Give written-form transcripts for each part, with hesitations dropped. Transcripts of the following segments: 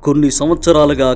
కొన్ని సంవత్సరాలుగా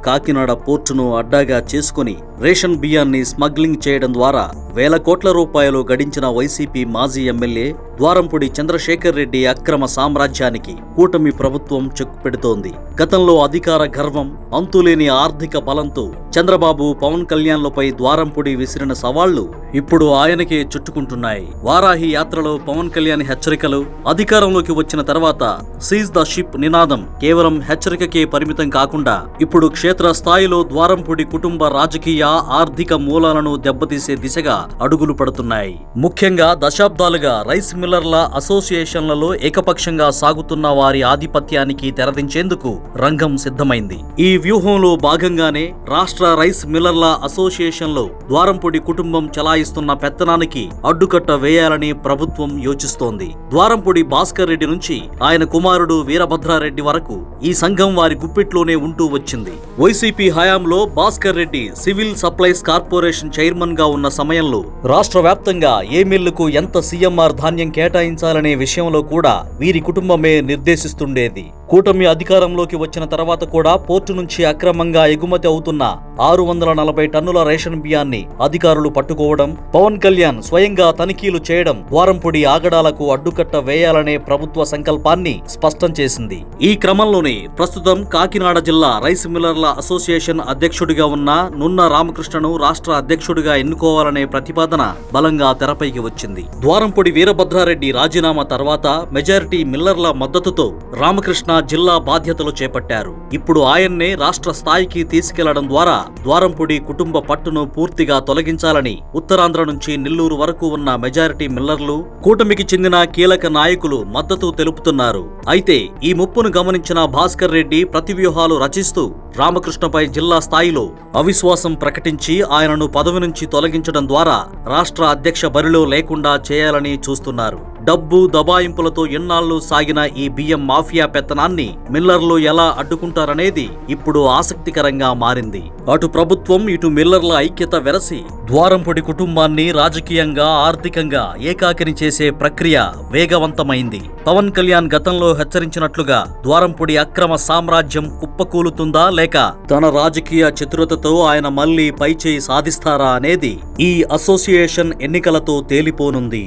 కాకినాడ పోర్టును అడ్డాగా చేసుకుని రేషన్ బియ్యాన్ని స్మగ్లింగ్ చేయడం ద్వారా వేల కోట్ల రూపాయలు గడించిన వైసీపీ మాజీ ఎమ్మెల్యే ద్వారంపూడి చంద్రశేఖర్ రెడ్డి అక్రమ సామ్రాజ్యానికి కూటమి ప్రభుత్వం చెక్ పెడుతోంది. గతంలో అధికార గర్వం, అంతులేని ఆర్థిక బలంతో చంద్రబాబు, పవన్ కళ్యాణ్లపై ద్వారంపూడి విసిరిన సవాళ్లు ఇప్పుడు ఆయనకే చుట్టుకుంటున్నాయి. వారాహి యాత్రలో పవన్ కళ్యాణ్ హెచ్చరికలు, అధికారంలోకి వచ్చిన తర్వాత సీజ్ ద షిప్ నినాదం కేవలం హెచ్చరికకే పరిమితం కాకుండా ఇప్పుడు క్షేత్రస్థాయిలో ద్వారంపూడి కుటుంబ రాజకీయ, ఆర్థిక మూలాలను దెబ్బతీసే దిశగా అడుగులు పడుతున్నాయి. ముఖ్యంగా దశాబ్దాలుగా రైస్ మిల్లర్ల అసోసియేషన్లలో ఏకపక్షంగా సాగుతున్న వారి ఆధిపత్యానికి తెరదించేందుకు రంగం సిద్ధమైంది. ఈ వ్యూహంలో భాగంగానే రాష్ట్ర రైస్ మిల్లర్ల అసోసియేషన్లో ద్వారంపూడి కుటుంబం చలాయిస్తున్న పెత్తనానికి అడ్డుకట్ట వేయాలని ప్రభుత్వం యోచిస్తోంది. ద్వారంపూడి భాస్కర్ రెడ్డి నుంచి ఆయన కుమారుడు వీరభద్రారెడ్డి వరకు ఈ సంఘం వారి గుప్పిట్లోనే ఉంటూ వచ్చింది. వైసీపీ హయాంలో Bhaskar Reddy civil supplies corporation chairman గా ఉన్న సమయంలో రాష్ట్ర వ్యాప్తంగా ఏ మిల్లుకు ఎంత సీఎంఆర్ ధాన్యం కేటాయించాలనే విషయంలో కూడా వీరి కుటుంబమే నిర్దేశిస్తుండేది. కూటమి అధికారంలోకి వచ్చిన తర్వాత కూడా పోర్టు నుంచి అక్రమంగా ఎగుమతి అవుతున్న 640 టన్నుల రేషన్ బియ్యాన్ని అధికారులు పట్టుకోవడం, పవన్ కళ్యాణ్ స్వయంగా తనిఖీలు చేయడం ద్వారంపూడి ఆగడాలకు అడ్డుకట్ట వేయాలనే ప్రభుత్వ సంకల్పాన్ని స్పష్టం చేసింది. ఈ క్రమంలోనే ప్రస్తుతం కాకినాడ జిల్లా రైస్ మిల్లర్ల అసోసియేషన్ అధ్యక్షుడిగా ఉన్న నున్న రామకృష్ణను రాష్ట్ర అధ్యక్షుడిగా ఎన్నుకోవాలనే ప్రతిపాదన బలంగా తెరపైకి వచ్చింది. ద్వారంపూడి వీరభద్రారెడ్డి రాజీనామా తర్వాత మెజారిటీ మిల్లర్ల మద్దతుతో రామకృష్ణ జిల్లా బాధ్యతలు చేపట్టారు. ఇప్పుడు ఆయన్నే రాష్ట్ర స్థాయికి తీసుకెళ్లడం ద్వారా ద్వారంపూడి కుటుంబ పట్టును పూర్తిగా తొలగించాలని ఉత్తరాంధ్ర నుంచి నెల్లూరు వరకు ఉన్న మెజారిటీ మిల్లర్లు, కూటమికి చెందిన కీలక నాయకులు మద్దతు తెలుపుతున్నారు. అయితే ఈ ముప్పును గమనించిన భాస్కర్ రెడ్డి ప్రతివ్యూహాలు రచిస్తూ రామకృష్ణపై జిల్లా స్థాయిలో అవిశ్వాసం ప్రకటించి ఆయనను పదవి నుంచి తొలగించడం ద్వారా రాష్ట్ర అధ్యక్ష బరిలో లేకుండా చేయాలని చూస్తున్నారు. డబ్బు దబాయింపులతో ఎన్నాళ్లు సాగిన ఈ బియ్యం మాఫియా పెత్తనాన్ని మిల్లర్లు ఎలా అడ్డుకుంటారనేది ఇప్పుడు ఆసక్తికరంగా మారింది. అటు ప్రభుత్వం, ఇటు మిల్లర్ల ఐక్యత వెరసి ద్వారంపూడి కుటుంబాన్ని రాజకీయంగా, ఆర్థికంగా ఏకాకిని చేసే ప్రక్రియ వేగవంతమైంది. పవన్ కళ్యాణ్ గతంలో హెచ్చరించినట్లుగా ద్వారంపూడి అక్రమ సామ్రాజ్యం కుప్పకూలుతుందా, లేక తన రాజకీయ చతురతతో ఆయన మళ్లీ పైచేయి సాధిస్తారా అనేది ఈ అసోసియేషన్ ఎన్నికలతో తేలిపోనుంది.